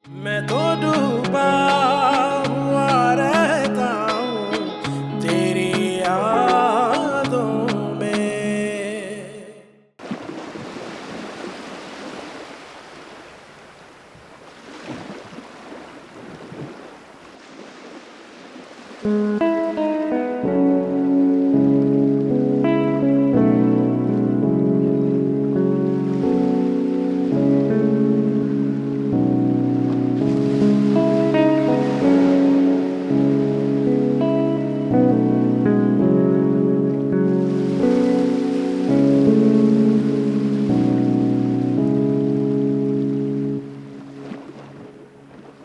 मैं तो डूबा हुआ रहता हूँ तेरी यादों में।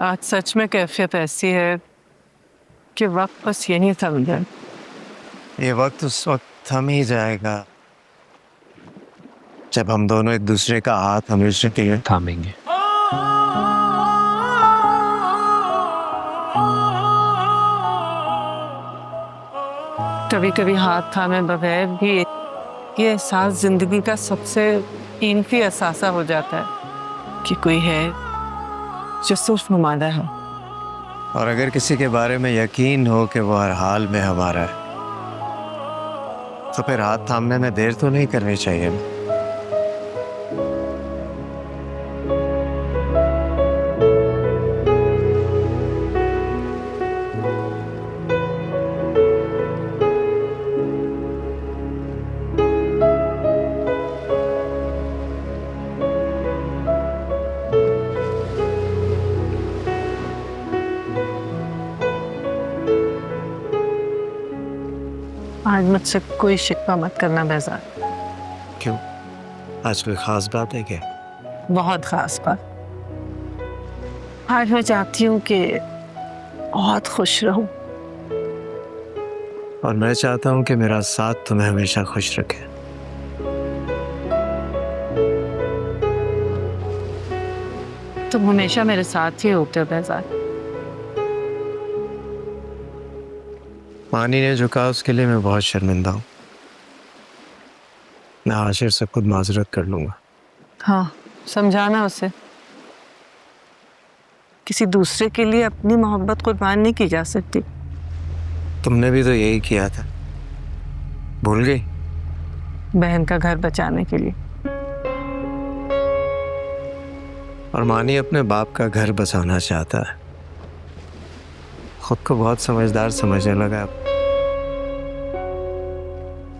आज सच में कैफियत ऐसी है कि वक्त बस ये नहीं थम जाए। ये वक्त उस वक्त थम ही जाएगा जब हम दोनों एक दूसरे का हाथ हमेशा के लिए थामेंगे। कभी कभी हाथ थामे बगैर भी ये एहसास जिंदगी का सबसे कीमती असासा हो जाता है कि कोई है जो सिर्फ नुमाइंदा है। और अगर किसी के बारे में यकीन हो कि वो हर हाल में हमारा है तो फिर हाथ थामने में देर तो नहीं करनी चाहिए ना। आज मुझसे कोई शिकवा मत करना बेहजाद। क्यों? आज कोई खास बात है क्या? बहुत खास बात। आज मैं चाहती हूँ कि बहुत खुश रहूं। और मैं चाहता हूँ कि मेरा साथ तुम्हें हमेशा खुश रखे। तुम हमेशा मेरे साथ ही होते हो बेहजाद। मानी ने जो कहा उसके लिए मैं बहुत शर्मिंदा हूँ। मैं आशिर से खुद माजरत कर लूंगा। हाँ, समझाना उसे। किसी दूसरे के लिए अपनी मोहब्बत कुर्बान नहीं की जा सकती। तुमने भी तो यही किया था, भूल गई? बहन का घर बचाने के लिए। और मानी अपने बाप का घर बसाना चाहता है। खुद को बहुत समझदार समझने लगा अब।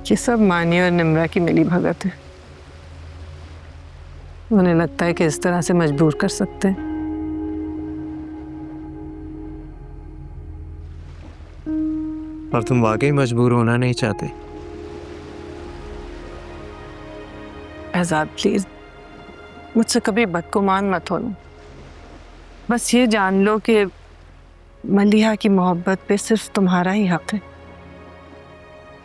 ये सब मानी और निम्रा की मिली भगत है। उन्हें लगता है कि इस तरह से मजबूर कर सकते हैं। और तुम वाकई मजबूर होना नहीं चाहते? बेहजाद प्लीज मुझसे कभी बदगुमान मत होना। बस ये जान लो कि मलीहा की मोहब्बत पे सिर्फ तुम्हारा ही हक है।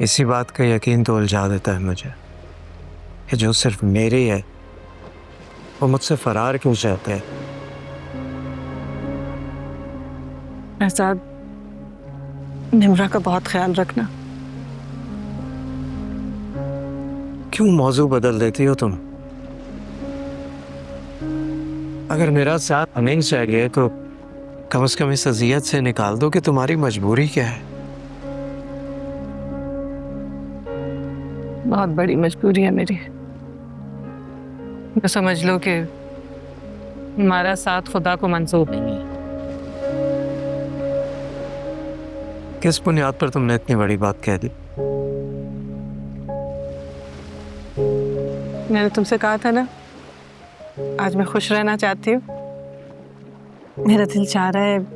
इसी बात का यकीन तो उलझा देता है मुझे कि जो सिर्फ मेरी है वो मुझसे फरार क्यों चाहते हैं। बेहजाद, निम्रा का बहुत ख्याल रखना। क्यों मौजू बदल देती हो तुम? अगर मेरा साथ नहीं चाहिए तो कम से कम इस अजियत से निकाल दो कि तुम्हारी मजबूरी क्या है। बहुत बड़ी मजबूरी है मेरी। तो समझ लो कि हमारा साथ खुदा को मंजूर नहीं है। किस बुनियाद पर तुमने इतनी बड़ी बात कह दी? मैंने तुमसे कहा था ना, आज मैं खुश रहना चाहती हूँ। मेरा दिल चाह रहा है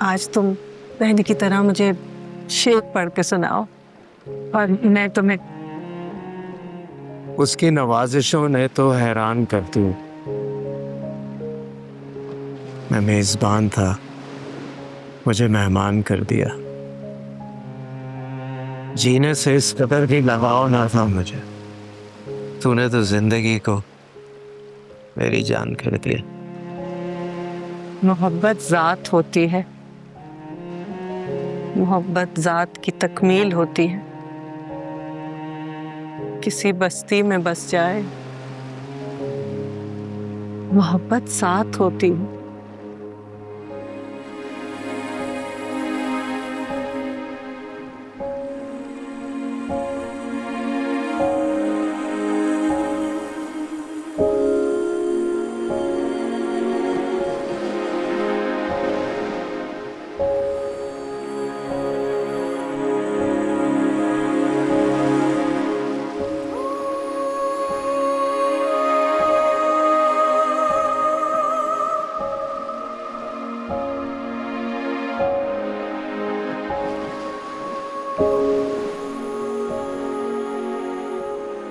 आज तुम पहले की तरह मुझे शेर पढ़ के सुनाओ और मैं तुम्हें। उसकी नवाजिशों ने तो हैरान कर दी। मैं मेजबान था, मुझे मेहमान कर दिया। जीने से इस कदर भी लगाव ना था मुझे। तूने तो जिंदगी को मेरी जान कर दिया। मोहब्बत ज़ात होती है, मोहब्बत ज़ात की तकमील होती है। किसी बस्ती में बस जाए मोहब्बत साथ होती है।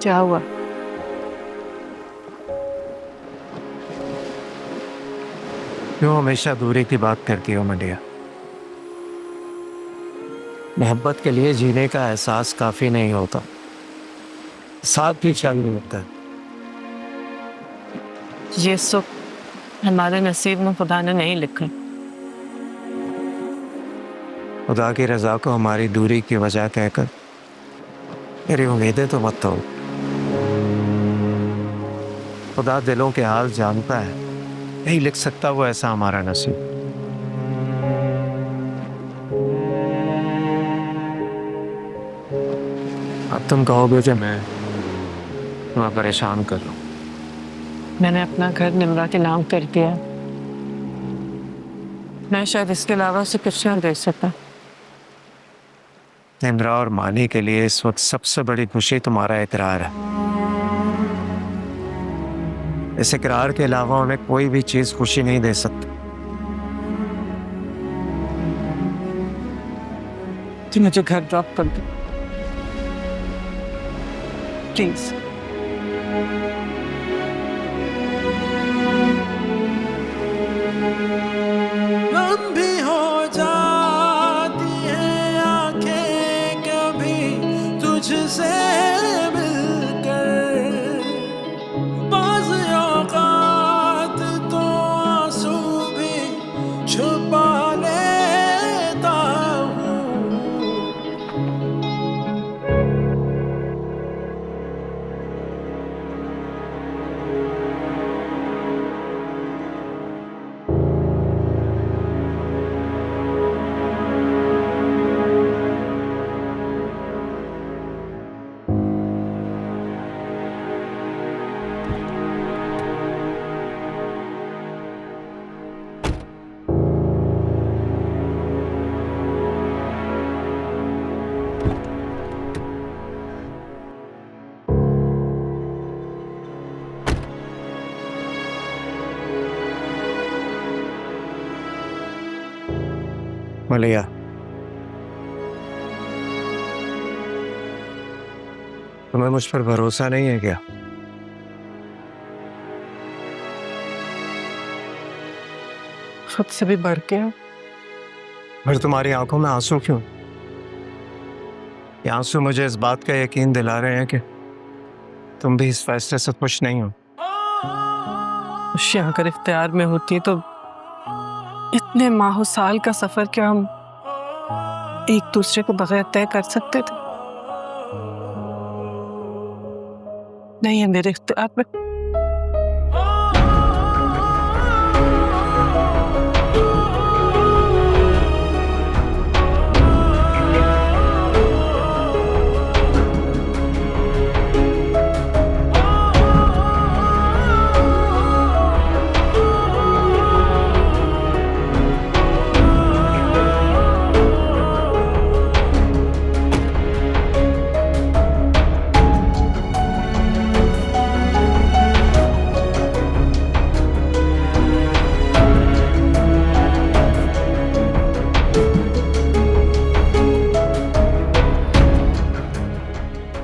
क्या हुआ? क्यों हमेशा दूरी की बात करती हो मलिया? मोहब्बत के लिए जीने का एहसास काफी नहीं होता, साथ भी चाहिए होता है। ये सुख हमारे नसीब में खुदा ने नहीं लिखा। खुदा की रजा को हमारी दूरी की वजह कहकर मेरी उम्मीदें तो मत तोड़। खुदा दिलों के हाल जानता है, नहीं लिख सकता वो ऐसा हमारा नसीब। अब तुम कहोगे कि मैं तुम्हें परेशान कर रहा हूं। मैंने अपना घर निम्रा के नाम कर दिया। मैं शायद इसके अलावा उसे कुछ नहीं दे सकता। निम्रा और मानी के लिए इस वक्त सबसे बड़ी खुशी तुम्हारा इकरार है। इस इकरार के अलावा उन्हें कोई भी चीज खुशी नहीं दे सकती। तो मुझे घर ड्रॉप कर दो प्लीज। लंबी हो जाती हैं आंखें कभी तुझसे मिलकर, बाज़ औक़ात तो आंसू भी छुपा लेता हूँ। मलिया, तुम्हें मुझ पर भरोसा नहीं है क्या? खुद से भी बढ़ के। फिर तुम्हारी आंखों में आंसू क्यों? ये आंसू मुझे इस बात का यकीन दिला रहे हैं कि तुम भी इस फैसले से खुश नहीं हो। खुशी अगर इख्तियार में होती तो इतने माहो साल का सफर क्या हम एक दूसरे को बगैर तय कर सकते थे? नहीं है मेरे इख्तियार में।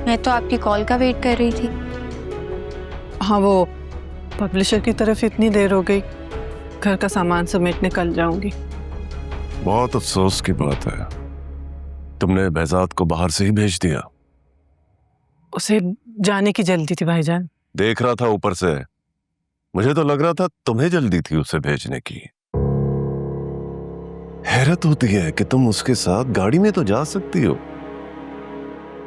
मैं तो आपकी कॉल का वेट कर रही थी। हाँ, वो पब्लिशर की तरफ इतनी देर हो गई, घर का सामान समेटने कल जाऊंगी। बहुत अफसोस की बात है, तुमने behzad को बाहर से ही भेज दिया। उसे जाने की जल्दी थी भाईजान। देख रहा था ऊपर से, मुझे तो लग रहा था तुम्हें जल्दी थी उसे भेजने की। हैरत होती है कि तुम उसके साथ गाड़ी में तो जा सकती हो,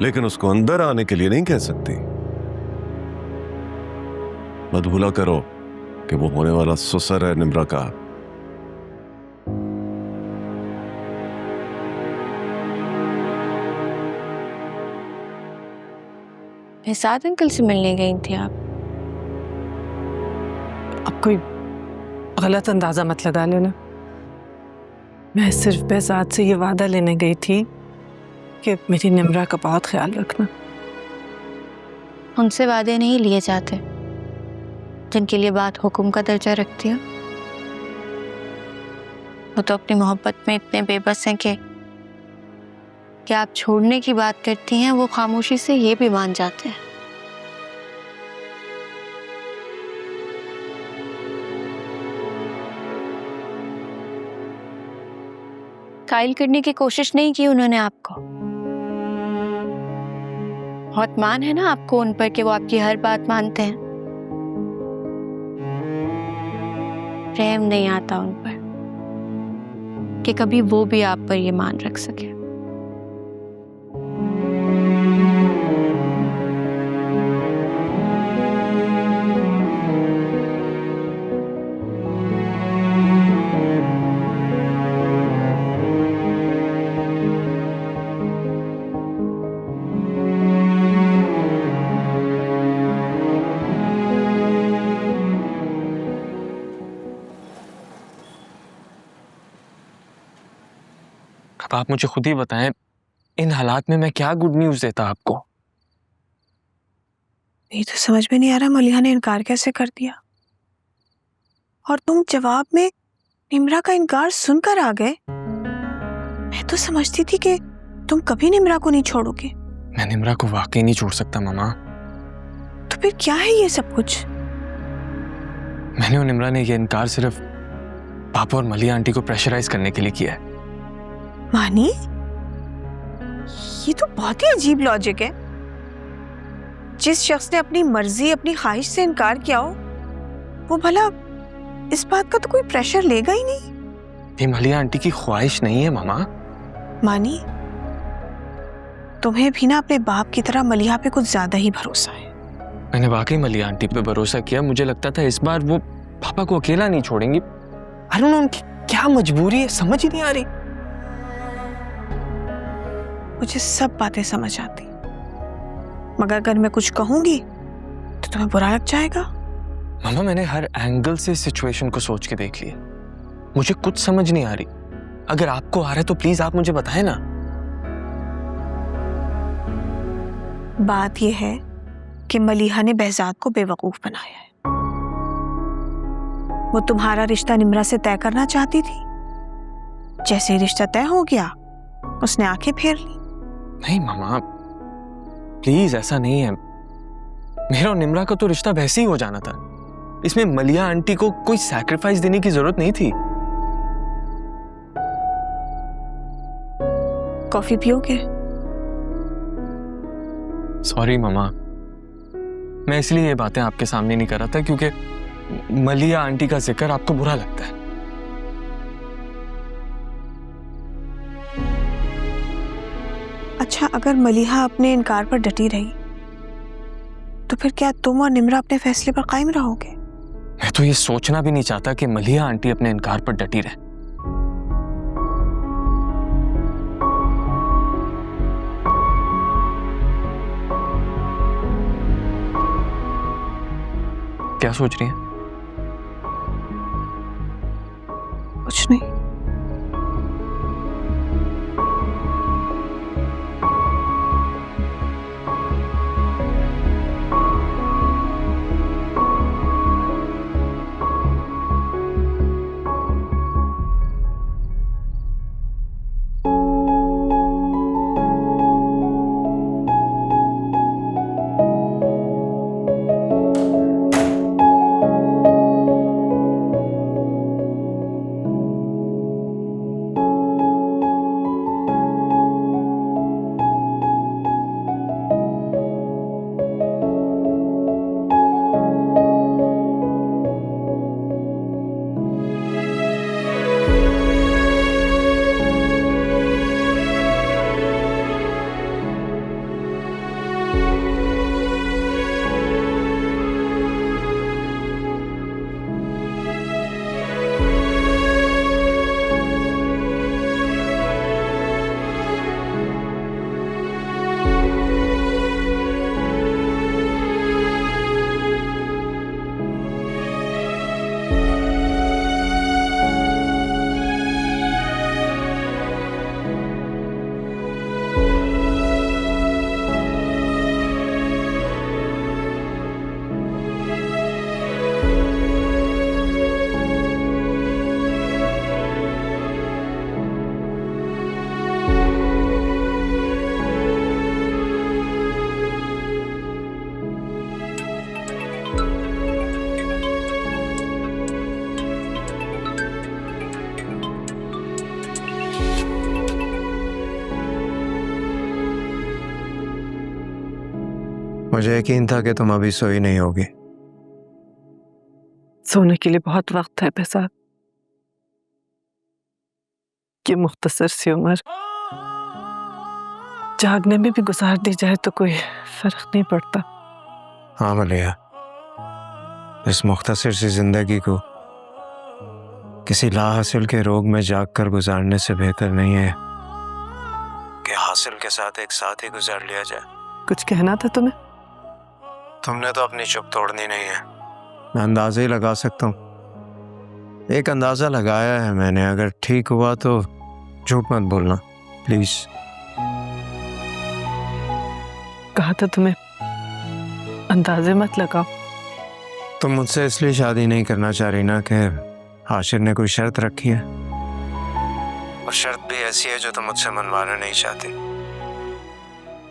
लेकिन उसको अंदर आने के लिए नहीं कह सकती। मत भूला करो कि वो होने वाला ससुर है निम्रा का। behzad अंकल से मिलने गई थी आप? अब कोई गलत अंदाजा मत लगा लेना। मैं सिर्फ behzad से ये वादा लेने गई थी कि मेरी निम्रा का बहुत ख्याल रखना। उनसे वादे नहीं लिए जाते जिनके लिए बात हुक्म का दर्जा रखती है। वो तो अपनी मोहब्बत में इतने बेबस हैं कि आप छोड़ने की बात करती हैं वो खामोशी से ये भी मान जाते हैं। कायल करने की कोशिश नहीं की उन्होंने आपको। बहुत मान है ना आपको उन पर कि वो आपकी हर बात मानते हैं। रहम नहीं आता उन पर कि कभी वो भी आप पर ये मान रख सके। अब आप मुझे खुद ही बताएं, इन हालात में मैं क्या गुड न्यूज़ देता आपको? ये तो समझ में नहीं आ रहा मलीहा ने इनकार कैसे कर दिया, और तुम जवाब में निम्रा का इनकार सुनकर आ गए। मैं तो समझती थी कि तुम कभी निम्रा को नहीं छोड़ोगे। मैं निम्रा को वाकई नहीं छोड़ सकता मामा। तो फिर क्या है ये सब कुछ? मैंने और निम्रा ने ये इनकार सिर्फ पापा और मलिया आंटी को प्रेशराइज करने के लिए किया है। मानी, ये तो बहुत ही अजीब लॉजिक है। जिस शख्स ने अपनी मर्जी अपनी ख्वाहिश से इनकार किया हो, वो भला इस बात का तो कोई प्रेशर लेगा ही नहीं। ये मलिया आंटी की ख्वाहिश नहीं है मामा। मानी, तुम्हें भी ना अपने बाप की तरह मलिहा पे कुछ ज्यादा ही भरोसा है। मैंने वाकई मलिया आंटी पे भरोसा किया। मुझे लगता था इस बार वो पापा को अकेला नहीं छोड़ेंगी। आई डोंट नो उनकी क्या मजबूरी है, समझ ही नहीं आ रही। मुझे सब बातें समझ आती, मगर अगर मैं कुछ कहूंगी तो तुम्हें बुरा लग जाएगा। मामा, मैंने हर एंगल से सिचुएशन को सोच के देख लिया। मुझे कुछ समझ नहीं आ रही। अगर आपको आ रहा है तो प्लीज आप मुझे बताएं ना। बात यह है कि मलीहा ने behzad को बेवकूफ बनाया है। वो तुम्हारा रिश्ता निम्रा से तय करना चाहती थी। जैसे ही रिश्ता तय हो गया, उसने आंखें फेर ली। नहीं मामा, प्लीज ऐसा नहीं है। मेरा और निम्रा का तो रिश्ता वैसे ही हो जाना था। इसमें मलिया आंटी को कोई सैक्रिफाइस देने की जरूरत नहीं थी। कॉफी पियोगे? सॉरी मामा, मैं इसलिए ये बातें आपके सामने नहीं कर रहा था क्योंकि मलिया आंटी का जिक्र आपको बुरा लगता है। अच्छा, अगर मलीहा अपने इनकार पर डटी रही तो फिर क्या तुम और निम्रा अपने फैसले पर कायम रहोगे? मैं तो ये सोचना भी नहीं चाहता कि मलिया आंटी अपने इनकार पर डटी रहे। क्या सोच रही हैं? कुछ नहीं। मुझे यकीन था कि तुम अभी सोई नहीं होगी। सोने के लिए बहुत वक्त है बेहजाद। ये मुख्तसर सी उम्र जागने में भी गुजार दी जाए तो कोई फर्क नहीं पड़ता। हाँ मलिया, इस मुख्तसर सी जिंदगी को किसी लाहासिल के रोग में जाग कर गुजारने से बेहतर नहीं है कि हासिल के साथ एक साथ ही गुजार लिया जाए। कुछ कहना था तुम्हें? तुमने तो अपनी चुप तोड़नी नहीं है। मैं अंदाजा ही लगा सकता हूँ। एक अंदाजा लगाया है मैंने, अगर ठीक हुआ तो झूठ मत बोलना प्लीज। कहा था तुम्हें अंदाजे मत लगाओ। तुम मुझसे इसलिए शादी नहीं करना चाह रही ना कि हाशिर ने कोई शर्त रखी है, और शर्त भी ऐसी है जो तुम मुझसे मनवाना नहीं चाहती।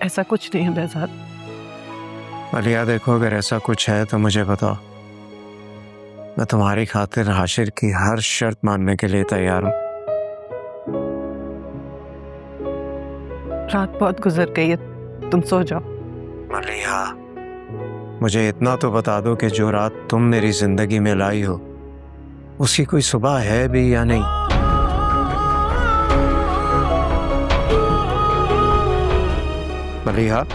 ऐसा कुछ नहीं है बेहजाद। मलिया देखो, अगर ऐसा कुछ है तो मुझे बताओ। मैं तुम्हारी खातिर हाशिर की हर शर्त मानने के लिए तैयार हूँ। रात बहुत गुजर गई है, तुम सो जाओ। मलिया, मुझे इतना तो बता दो कि जो रात तुम मेरी जिंदगी में लाई हो उसकी कोई सुबह है भी या नहीं। मलिया,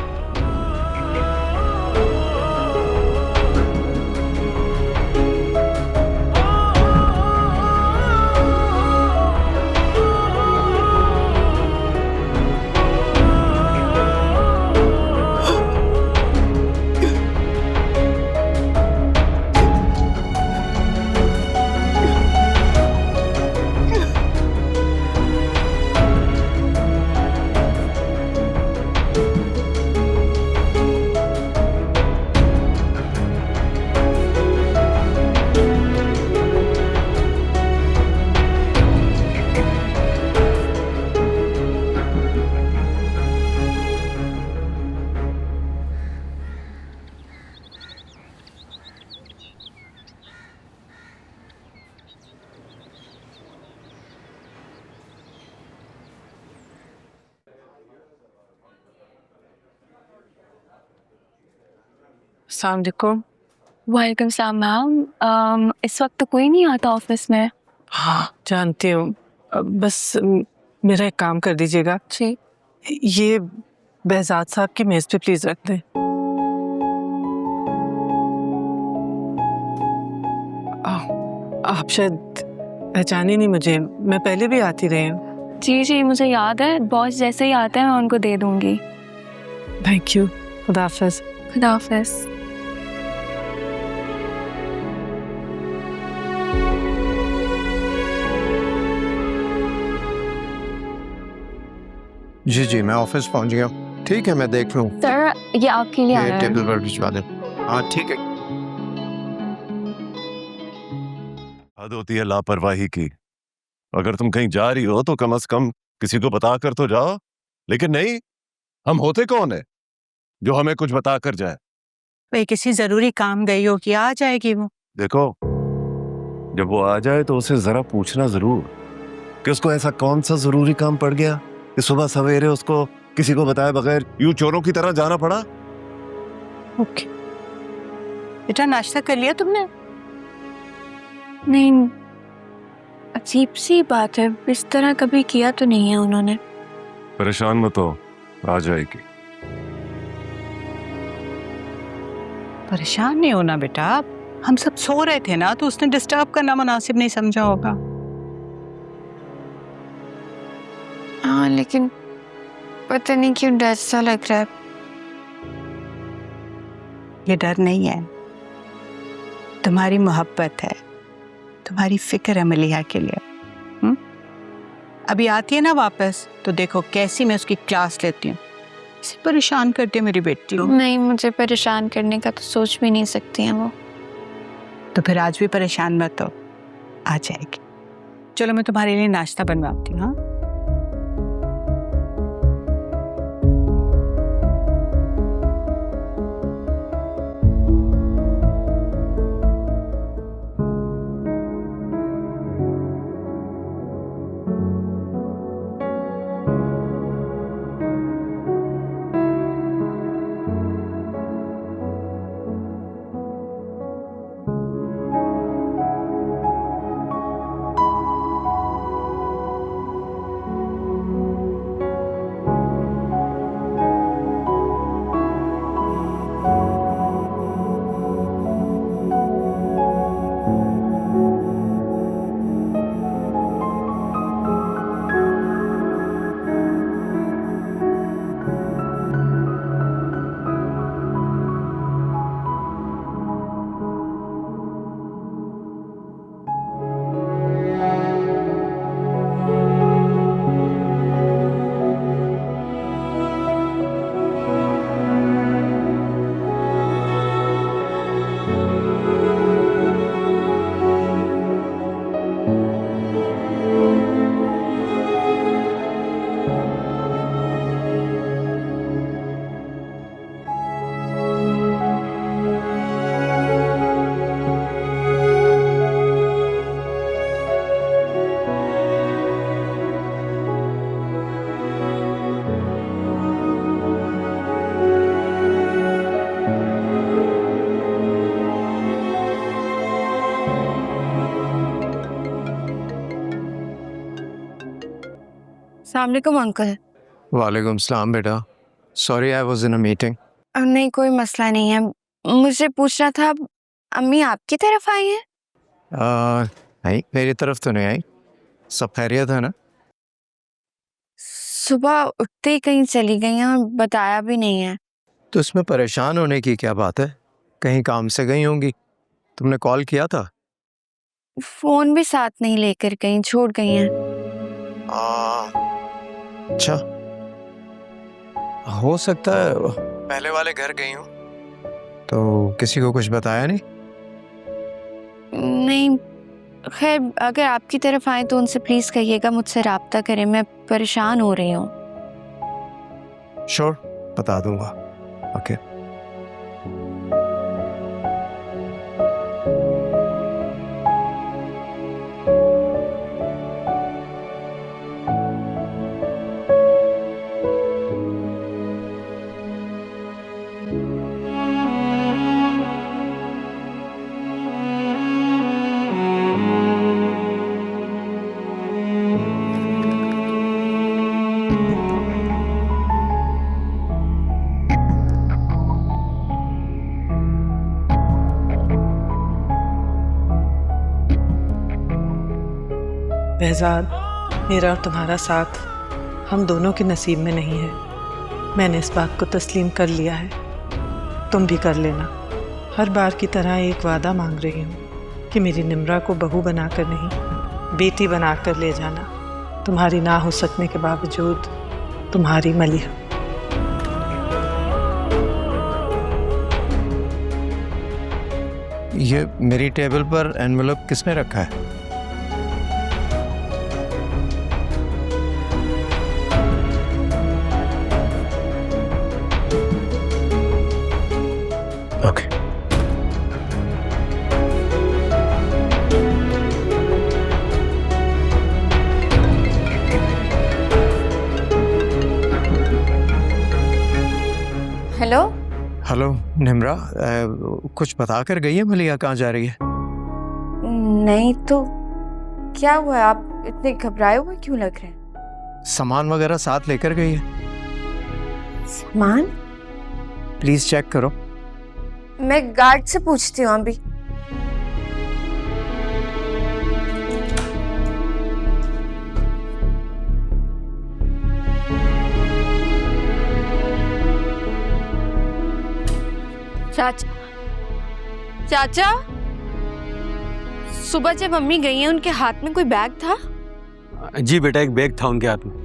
अस्सलाम वालेकुम। वालेकुम सलाम मैम। इस वक्त तो कोई नहीं आता ऑफिस में। हाँ जानती हूँ, बस मेरा एक काम कर दीजिएगा। जी। ये behzad साहब की मेज पे प्लीज रख दें। आप शायद पहचानी नहीं मुझे, मैं पहले भी आती रही हूँ। जी जी मुझे याद है, बॉस जैसे ही आते हैं मैं उनको दे दूंगी। Thank you. खुदा हाफिज। खुदा हाफिज। जी जी मैं ऑफिस पहुंच गया। ठीक है, मैं देख लूँ। सर ये आपके लिए आया है। टेबल पर भिजवा दें। हाँ ठीक है। हद होती है लापरवाही की। अगर तुम कहीं जा रही हो तो कम से कम किसी को बता कर तो जाओ, लेकिन नहीं। हम होते कौन है जो हमें कुछ बता कर जाए? भाई किसी जरूरी काम गई हो कि आ जाएगी वो। देखो, जब वो आ जाए तो उसे जरा पूछना जरूर कि उसको ऐसा कौन सा जरूरी काम पड़ गया कि सुबह सवेरे उसको किसी को बताए बगैर यूं चोरों की तरह जाना पड़ा। ओके बेटा, नाश्ता कर लिया तुमने? नहीं, अजीब सी बात है, इस तरह कभी किया तो नहीं है उन्होंने। परेशान मत हो, आ जाएगी। परेशान नहीं होना बेटा, हम सब सो रहे थे ना, तो उसने डिस्टर्ब करना मुनासिब नहीं समझा होगा। हाँ लेकिन पता नहीं क्यों डर सा लग रहा है। ये डर नहीं है, तुम्हारी मोहब्बत है, तुम्हारी फिक्र है मलीहा के लिए। अभी आती है ना वापस तो देखो कैसी मैं उसकी क्लास लेती हूँ। इसे परेशान करती है मेरी बेटी को। नहीं, मुझे परेशान करने का तो सोच भी नहीं सकती हैं वो। तो फिर आज भी परेशान मत हो, आ जाएगी। चलो मैं तुम्हारे लिए नाश्ता बनवाती हूँ। हाँ अस्सलाम वालेकुम अंकल। वालेकुम सलाम बेटा, sorry I was in a meeting. नहीं कोई मसला नहीं है, मुझे पूछना था अम्मी आपकी तरफ आई हैं? नहीं मेरी तरफ तो नहीं आई, सब खैरियत है ना? सुबह उठते ही कहीं चली गई हैं और बताया भी नहीं है। तो इसमें परेशान होने की क्या बात है, कहीं काम से गई होंगी, तुमने कॉल किया था? फोन भी साथ नहीं लेकर गई, छोड़ गई हैं। अच्छा, हो सकता है पहले वाले घर गई हूँ। तो किसी को कुछ बताया नहीं? नहीं, खैर अगर आपकी तरफ आए तो उनसे प्लीज कहिएगा मुझसे राब्ता करें, मैं परेशान हो रही हूँ। श्योर, बता दूंगा। ओके। behzad, मेरा और तुम्हारा साथ हम दोनों के नसीब में नहीं है। मैंने इस बात को तस्लीम कर लिया है, तुम भी कर लेना। हर बार की तरह एक वादा मांग रही हूँ कि मेरी निम्रा को बहू बनाकर नहीं, बेटी बनाकर ले जाना। तुम्हारी ना हो सकने के बावजूद, तुम्हारी मलीहा। ये मेरी टेबल पर एनवेलप किसने रखा है? ओके। हेलो हेलो निम्रा, कुछ बता कर गई है मलिया कहाँ जा रही है? नहीं तो क्या हुआ, आप इतने घबराए हुए क्यों लग रहे हैं? सामान वगैरह साथ लेकर गई है? सामान? प्लीज चेक करो। मैं गार्ड से पूछती हूँ अभी। चाचा, चाचा, सुबह जब मम्मी गई हैं उनके हाथ में कोई बैग था? जी बेटा, एक बैग था उनके हाथ में।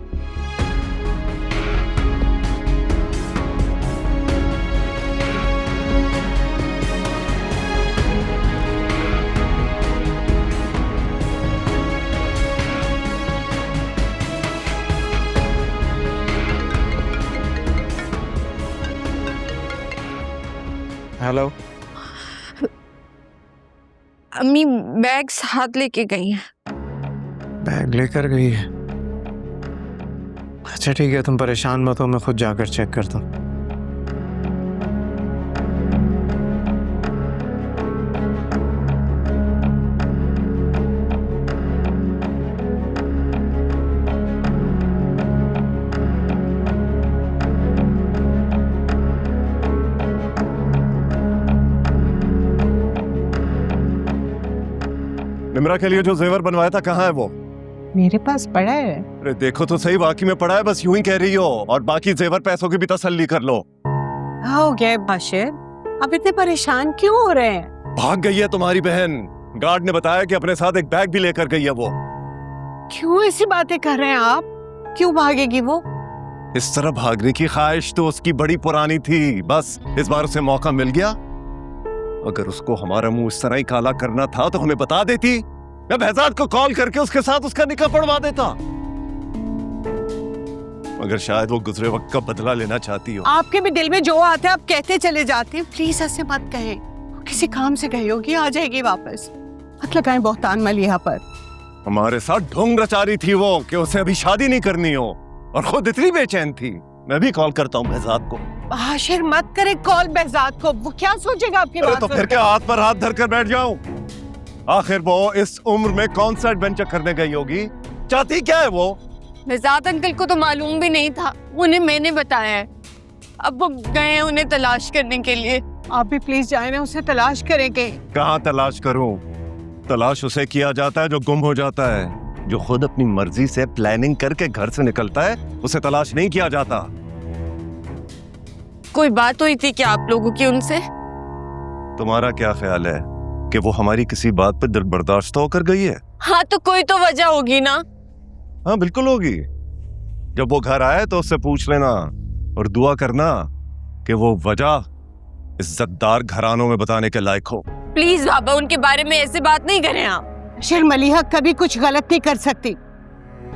हेलो। अम्मी बैग साथ लेके गई हैं। बैग लेकर गई है? अच्छा ठीक है, तुम परेशान मत हो, मैं खुद जाकर चेक करता हूँ। निम्रा के लिए जो जेवर बनवाया था कहाँ है वो? मेरे पास पड़ा है। अरे देखो तो सही, वाकई में पड़ा है, बस यूं ही कह रही हो। और बाकी जेवर पैसों की भी तसल्ली कर लो। हो गया बाशिर, अब इतने परेशान क्यों हो रहे हैं? भाग गई है तुम्हारी बहन, गार्ड ने बताया कि अपने साथ एक बैग भी लेकर गई है वो। क्यों ऐसी बातें कर रहे हैं आप? क्यों भागेगी वो? इस तरह भागने की ख्वाहिश तो उसकी बड़ी पुरानी थी, बस इस बार उसे मौका मिल गया। अगर उसको हमारा मुंह इस तरह ही काला करना था तो हमें बता देती, मैं behzad को कॉल करके उसके साथ उसका निकाह पढ़वा देता। मगर शायद वो गुजरे वक्त का बदला लेना चाहती हो। आपके भी दिल में जो आता है आप कहते चले जाते हैं, प्लीज ऐसे मत कहें। किसी काम से गई होगी, आ जाएगी वापस। मत लगाएं बहुतान मलीहा पर। हमारे साथ ढोंग रचा रही थी वो कि उसे अभी शादी नहीं करनी हो, और खुद इतनी बेचैन थी। मैं भी कॉल करता हूँ behzad को। बाशिर मत करे कॉल behzad को, वो क्या सोचेगा आपकी बात? तो फिर क्या हाथ पर हाथ धरकर बैठ जाऊं? आखिर वो इस उम्र में कौन सा एडवेंचर करने गई होगी? चाहती क्या है वो? बेहजाद अंकल को तो मालूम भी नहीं था, उन्हें मैंने बताया है। अब वो गए हैं उन्हें तलाश करने के लिए। आप भी प्लीज जाए ना, उसे तलाश करेंगे। कहाँ तलाश करूं? तलाश उसे किया जाता है जो गुम हो जाता है। जो खुद अपनी मर्जी से प्लानिंग करके घर से निकलता है, उसे तलाश नहीं किया जाता। कोई बात हुई थी क्या आप लोगों की उनसे? तुम्हारा क्या ख्याल है कि वो हमारी किसी बात पे दिल बर्दाश्त होकर गई है? हाँ तो कोई तो वजह होगी ना। हाँ बिल्कुल होगी। जब वो घर आए तो उससे पूछ लेना और दुआ करना कि वो वजह इज्जतदार घरानों में बताने के लायक हो। प्लीज बाबा, उनके बारे में ऐसे बात नहीं करें आप। शेर मलीहा कभी कुछ गलत नहीं कर सकती।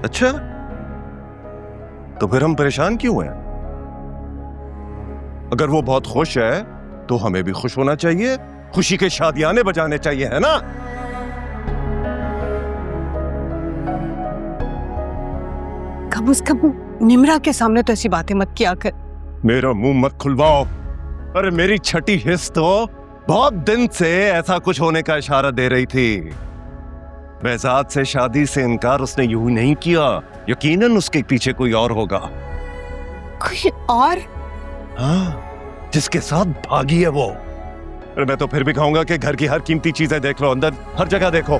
अच्छा, तो फिर हम परेशान क्यों हैं? अगर वो बहुत खुश है तो हमें भी खुश होना चाहिए, खुशी के शादियाने बजाने चाहिए, है ना? कम से कम निम्रा के सामने तो ऐसी बातें मत किया कर। मेरा मुंह मत खुलवाओ। अरे मेरी छठी हिस्स तो बहुत दिन से ऐसा कुछ होने का इशारा दे रही थी। बेहजाद से शादी से इनकार उसने यूं ही नहीं किया, यकीनन उसके पीछे कोई और होगा। कोई और? हाँ, जिसके साथ भागी है वो। अरे मैं तो फिर भी कहूंगा कि घर की हर कीमती चीजें देख लो, अंदर हर जगह देखो।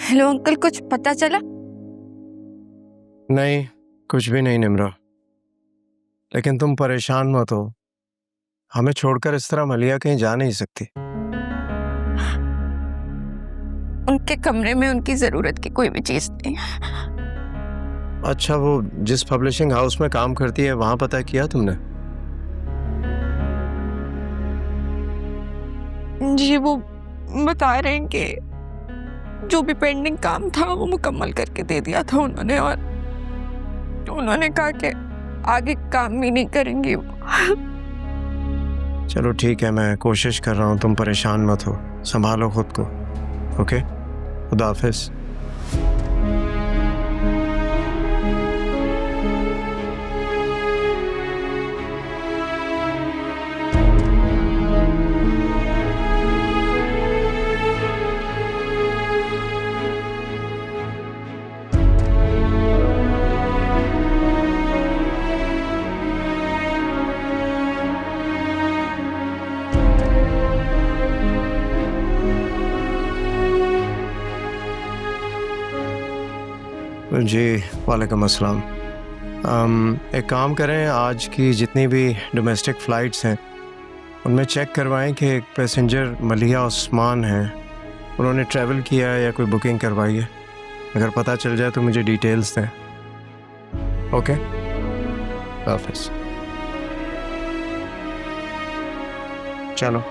हेलो अंकल, कुछ पता चला? नहीं, कुछ भी नहीं निम्रा। लेकिन तुम परेशान मत हो, हमें छोड़कर इस तरह मलिया कहीं जा नहीं सकती। उनके कमरे में उनकी जरूरत की कोई भी चीज नहीं। अच्छा, वो जिस पब्लिशिंग हाउस में काम करती है वहां पता किया तुमने? जी, वो बता रहे हैं कि जो भी पेंडिंग काम था वो मुकम्मल करके दे दिया था उन्होंने, और उन्होंने कहा कि आगे काम भी नहीं करेंगी वो। चलो ठीक है, मैं कोशिश कर रहा हूँ, तुम परेशान मत हो, संभालो खुद को। ओके, खुदा हाफिज। जी वालेकुम अस्सलाम। एक काम करें, आज की जितनी भी डोमेस्टिक फ़्लाइट्स हैं उनमें चेक करवाएं कि एक पैसेंजर मलिहा उस्मान हैं, उन्होंने ट्रैवल किया है या कोई बुकिंग करवाई है। अगर पता चल जाए तो मुझे डिटेल्स दें। ओके, हाफिज़। चलो।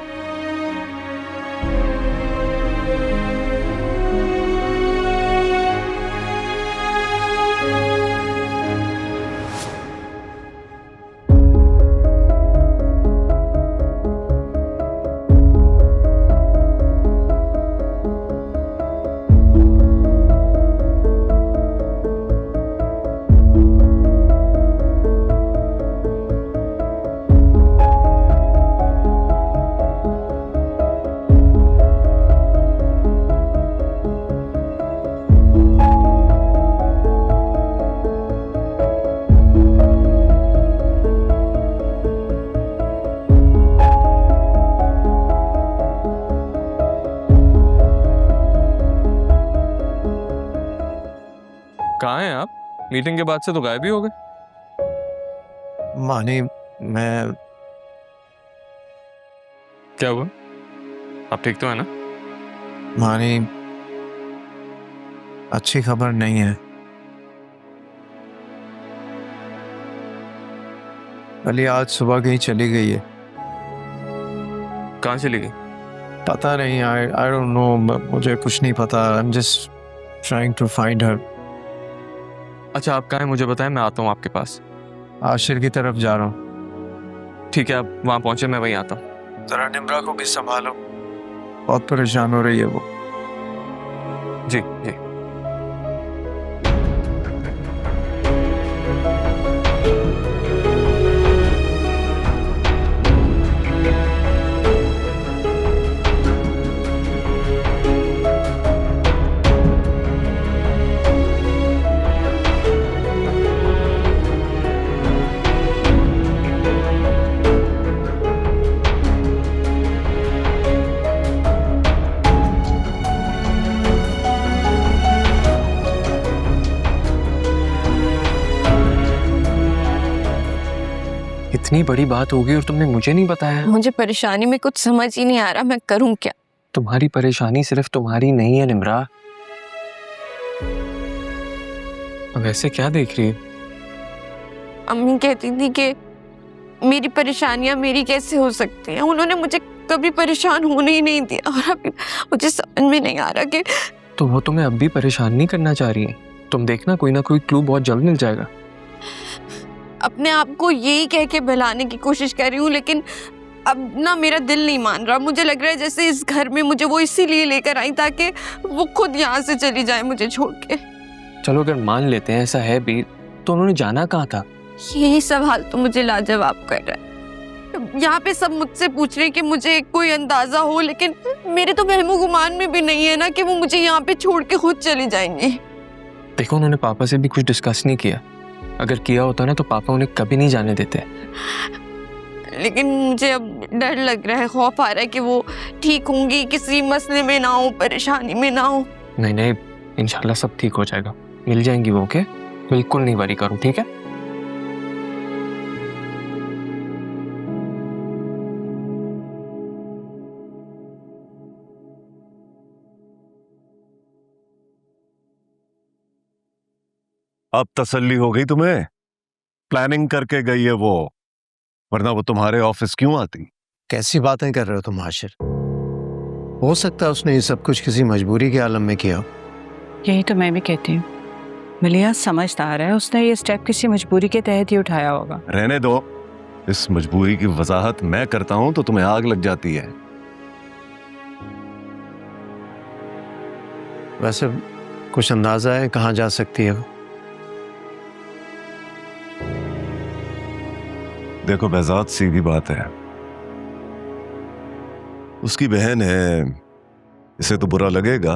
कहाँ हैं आप? मीटिंग के बाद से तो गायब ही हो गए। मानी, मैं क्या हुआ? आप ठीक तो है ना? मानी, अच्छी खबर नहीं है। अली आज सुबह कहीं चली गई है। कहाँ चली गई? पता नहीं, आई डोंट नो, मुझे कुछ नहीं पता। I am just trying to find her. अच्छा, आप कहाँ हैं मुझे बताएं, मैं आता हूँ आपके पास। आशिर की तरफ जा रहा हूँ। ठीक है, आप वहाँ पहुँचे, मैं वहीं आता हूँ। जरा निम्रा को भी संभालो, बहुत परेशान हो रही है वो। जी जी। इतनी बड़ी बात होगी और तुमने मुझे नहीं बताया। मुझे परेशानी में कुछ समझ ही नहीं आ रहा, मैं करूं क्या? तुम्हारी परेशानी सिर्फ तुम्हारी नहीं है निम्रा। अब ऐसे क्या देख रही है? अम्मी कहती थी कि मेरी परेशानियां मेरी कैसे हो सकती हैं। उन्होंने मुझे कभी परेशान होने ही नहीं दिया और अभी मुझे समझ में नहीं आ रहा कि तो वो तुम्हें अब भी परेशान नहीं करना चाह रही है। तुम देखना, कोई ना कोई क्लू बहुत जल्द मिल जाएगा। अपने आप को यही कह के बहलाने की कोशिश कर रही हूँ, लेकिन अब ना मेरा दिल नहीं मान रहा। मुझे लग रहा है जैसे इस घर में मुझे वो इसीलिए लेकर आई ताकि वो खुद यहाँ से चली जाए मुझे छोड़ के। चलो अगर मान लेते हैं ऐसा है भी, तो उन्होंने जाना कहाँ था? यही सवाल तो मुझे लाजवाब कर रहा है। यहाँ पे सब मुझसे पूछ रहे हैं कि मुझे कोई अंदाजा हो, लेकिन मेरे तो वहमो गुमान में भी नहीं है ना कि वो मुझे यहाँ पे छोड़ के खुद चले जाएंगे। देखो, उन्होंने पापा से भी कुछ डिस्कस नहीं किया। अगर किया होता ना तो पापा उन्हें कभी नहीं जाने देते। लेकिन मुझे अब डर लग रहा है, खौफ आ रहा है कि वो ठीक होंगी, किसी मसले में ना हो, परेशानी में ना हो। नहीं नहीं, इंशाल्लाह सब ठीक हो जाएगा, मिल जाएंगी वो। ओके, बिल्कुल नहीं वरी करो, ठीक है? अब तसल्ली हो गई तुम्हें? प्लानिंग करके गई है वो, वरना वो तुम्हारे ऑफिस क्यों आती? कैसी बातें कर रहे हो तुम आशिर? हो सकता है उसने ये सब कुछ किसी मजबूरी के आलम में किया। यही तो मैं भी कहती हूँ। मलिया समझदार है, उसने ये स्टेप किसी मजबूरी के तहत ही उठाया होगा। रहने दो, इस मजबूरी की वजाहत मैं करता हूं तो तुम्हें आग लग जाती है। वैसे कुछ अंदाजा है कहाँ जा सकती है वो? देखो behzad, सीधी बात है, उसकी बहन है, इसे तो बुरा लगेगा,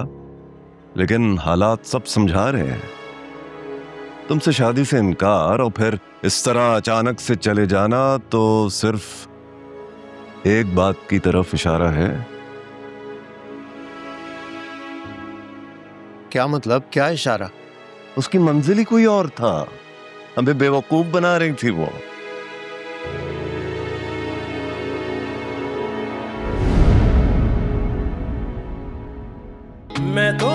लेकिन हालात सब समझा रहे हैं। तुमसे शादी से इनकार और फिर इस तरह अचानक से चले जाना तो सिर्फ एक बात की तरफ इशारा है। क्या मतलब, क्या इशारा? उसकी मंजिल ही कोई और था, हमें बेवकूफ बना रही थी वो। मैं तो